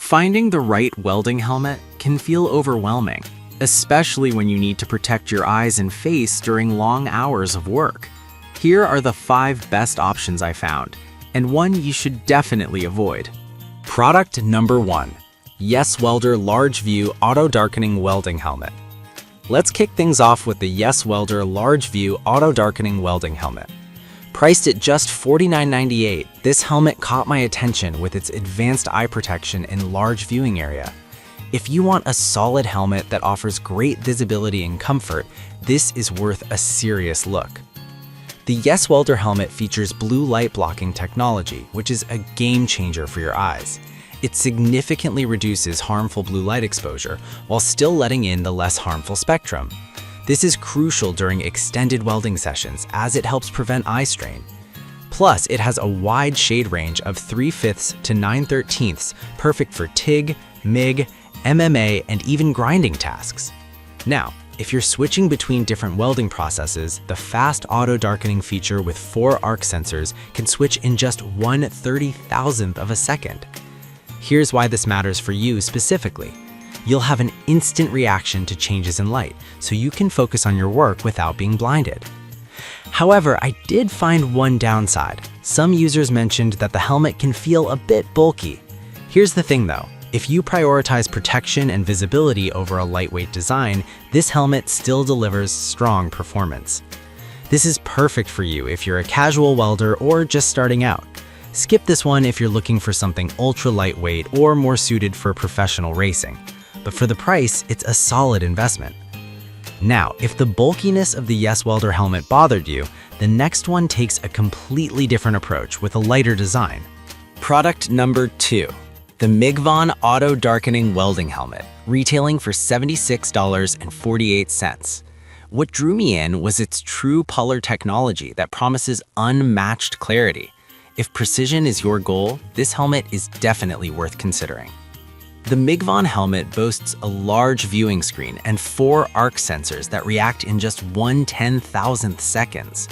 Finding the right welding helmet can feel overwhelming, especially when you need to protect your eyes and face during long hours of work. Here are the 5 best options I found, and one you should definitely avoid. Product number 1. Yes Welder Large View Auto Darkening Welding Helmet. Let's kick things off with the Yes Welder Large View Auto Darkening Welding Helmet. Priced at just $49.98, this helmet caught my attention with its advanced eye protection and large viewing area. If you want a solid helmet that offers great visibility and comfort, this is worth a serious look. The Yes Welder helmet features blue light blocking technology, which is a game changer for your eyes. It significantly reduces harmful blue light exposure while still letting in the less harmful spectrum. This is crucial during extended welding sessions as it helps prevent eye strain. Plus, it has a wide shade range of 3/5 to 9/13, perfect for TIG, MIG, MMA, and even grinding tasks. Now, if you're switching between different welding processes, the fast auto darkening feature with 4 arc sensors can switch in just 1/30,000th of a second. Here's why this matters for you specifically. You'll have an instant reaction to changes in light, so you can focus on your work without being blinded. However, I did find one downside. Some users mentioned that the helmet can feel a bit bulky. Here's the thing though, if you prioritize protection and visibility over a lightweight design, this helmet still delivers strong performance. This is perfect for you if you're a casual welder or just starting out. Skip this one if you're looking for something ultra lightweight or more suited for professional racing. But for the price, it's a solid investment. Now, if the bulkiness of the Yes Welder helmet bothered you, the next one takes a completely different approach with a lighter design. Product number 2. The Migvon Auto Darkening Welding Helmet, retailing for $76.48. What drew me in was its true color technology that promises unmatched clarity. If precision is your goal, this helmet is definitely worth considering. The Migvon helmet boasts a large viewing screen and 4 arc sensors that react in just 1/10,000th seconds.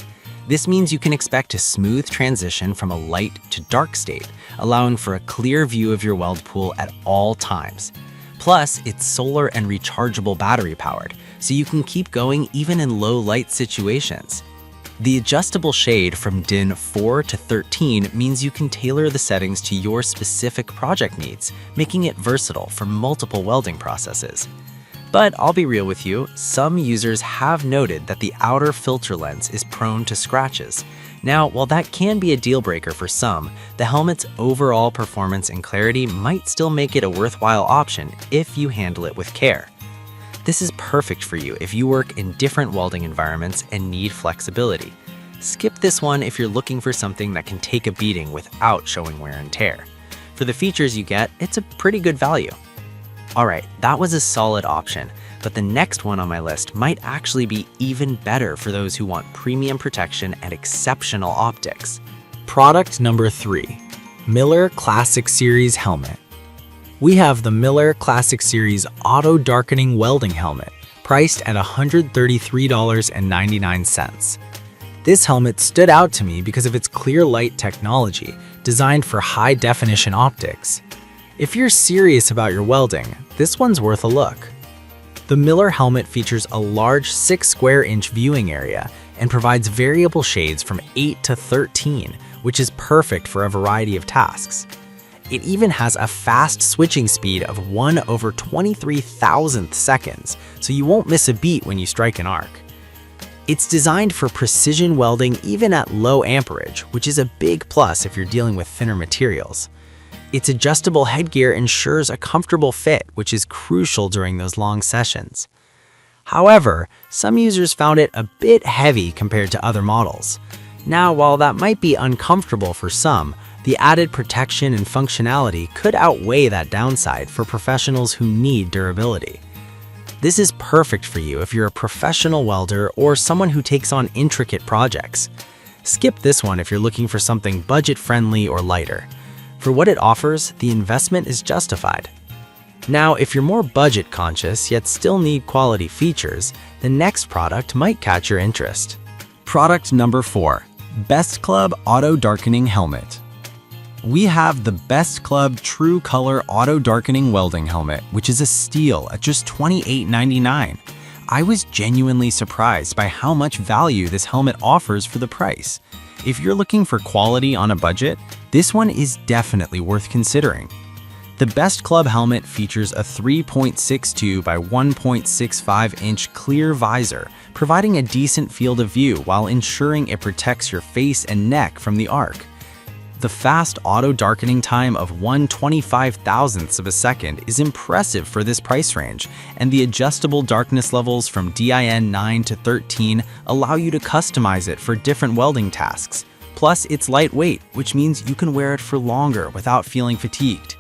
This means you can expect a smooth transition from a light to dark state, allowing for a clear view of your weld pool at all times. Plus, it's solar and rechargeable battery powered, so you can keep going even in low light situations. The adjustable shade from DIN 4 to 13 means you can tailor the settings to your specific project needs, making it versatile for multiple welding processes. But I'll be real with you, some users have noted that the outer filter lens is prone to scratches. Now, while that can be a deal breaker for some, the helmet's overall performance and clarity might still make it a worthwhile option if you handle it with care. This is perfect for you if you work in different welding environments and need flexibility. Skip this one if you're looking for something that can take a beating without showing wear and tear. For the features you get, it's a pretty good value. Alright, that was a solid option, but the next one on my list might actually be even better for those who want premium protection and exceptional optics. Product number 3. Miller Classic Series Helmet. We have the Miller Classic Series Auto Darkening Welding Helmet, priced at $133.99. This helmet stood out to me because of its clear light technology, designed for high-definition optics. If you're serious about your welding, this one's worth a look. The Miller helmet features a large 6 square inch viewing area and provides variable shades from 8 to 13, which is perfect for a variety of tasks. It even has a fast switching speed of 1/23,000th seconds, so you won't miss a beat when you strike an arc. It's designed for precision welding even at low amperage, which is a big plus if you're dealing with thinner materials. Its adjustable headgear ensures a comfortable fit, which is crucial during those long sessions. However, some users found it a bit heavy compared to other models. Now, while that might be uncomfortable for some, the added protection and functionality could outweigh that downside for professionals who need durability. This is perfect for you if you're a professional welder or someone who takes on intricate projects. Skip this one if you're looking for something budget-friendly or lighter. For what it offers, the investment is justified. Now, if you're more budget conscious yet still need quality features, the next product might catch your interest. Product number 4. Best Club Auto Darkening Helmet. We have the Best Club True Color Auto Darkening Welding Helmet, which is a steal at just $28.99. I was genuinely surprised by how much value this helmet offers for the price. If you're looking for quality on a budget, this one is definitely worth considering. The Best Club helmet features a 3.62 by 1.65 inch clear visor, providing a decent field of view while ensuring it protects your face and neck from the arc. The fast auto darkening time of 1/25,000th of a second is impressive for this price range, and the adjustable darkness levels from DIN 9 to 13 allow you to customize it for different welding tasks. Plus, it's lightweight, which means you can wear it for longer without feeling fatigued.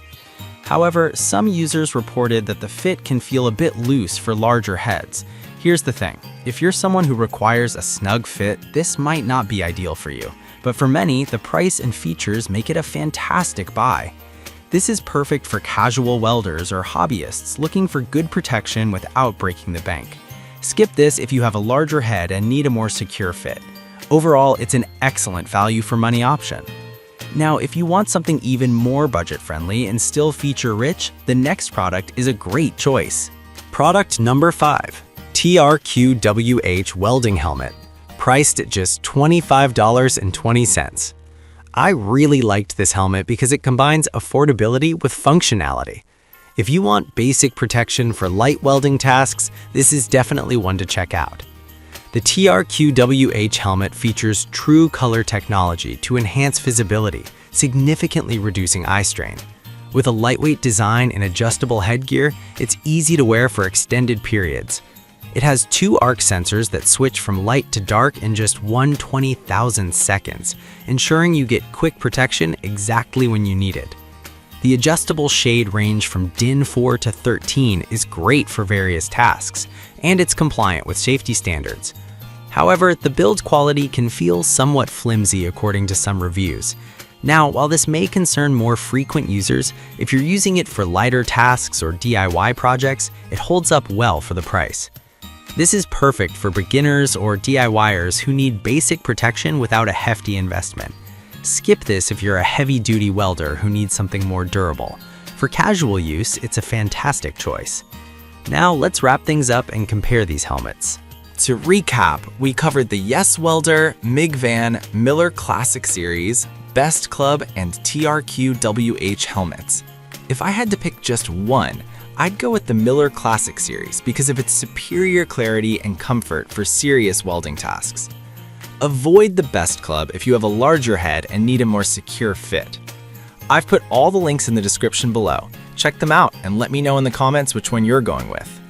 However, some users reported that the fit can feel a bit loose for larger heads. Here's the thing, if you're someone who requires a snug fit, this might not be ideal for you. But for many, the price and features make it a fantastic buy. This is perfect for casual welders or hobbyists looking for good protection without breaking the bank. Skip this if you have a larger head and need a more secure fit. Overall, it's an excellent value for money option. Now, if you want something even more budget-friendly and still feature-rich, the next product is a great choice. Product number 5, TRQWH Welding Helmet, priced at just $25.20. I really liked this helmet because it combines affordability with functionality. If you want basic protection for light welding tasks, this is definitely one to check out. The TRQWH helmet features true color technology to enhance visibility, significantly reducing eye strain. With a lightweight design and adjustable headgear, it's easy to wear for extended periods. It has 2 arc sensors that switch from light to dark in just 1/20,000 seconds, ensuring you get quick protection exactly when you need it. The adjustable shade range from DIN 4 to 13 is great for various tasks, and it's compliant with safety standards. However, the build quality can feel somewhat flimsy according to some reviews. Now, while this may concern more frequent users, if you're using it for lighter tasks or DIY projects, it holds up well for the price. This is perfect for beginners or DIYers who need basic protection without a hefty investment. Skip this if you're a heavy-duty welder who needs something more durable. For casual use, it's a fantastic choice. Now let's wrap things up and compare these helmets. To recap, we covered the Yes Welder, MIG Van, Miller Classic Series, Best Club, and TRQWH helmets. If I had to pick just one, I'd go with the Miller Classic Series because of its superior clarity and comfort for serious welding tasks. Avoid the Best Club if you have a larger head and need a more secure fit. I've put all the links in the description below. Check them out and let me know in the comments which one you're going with.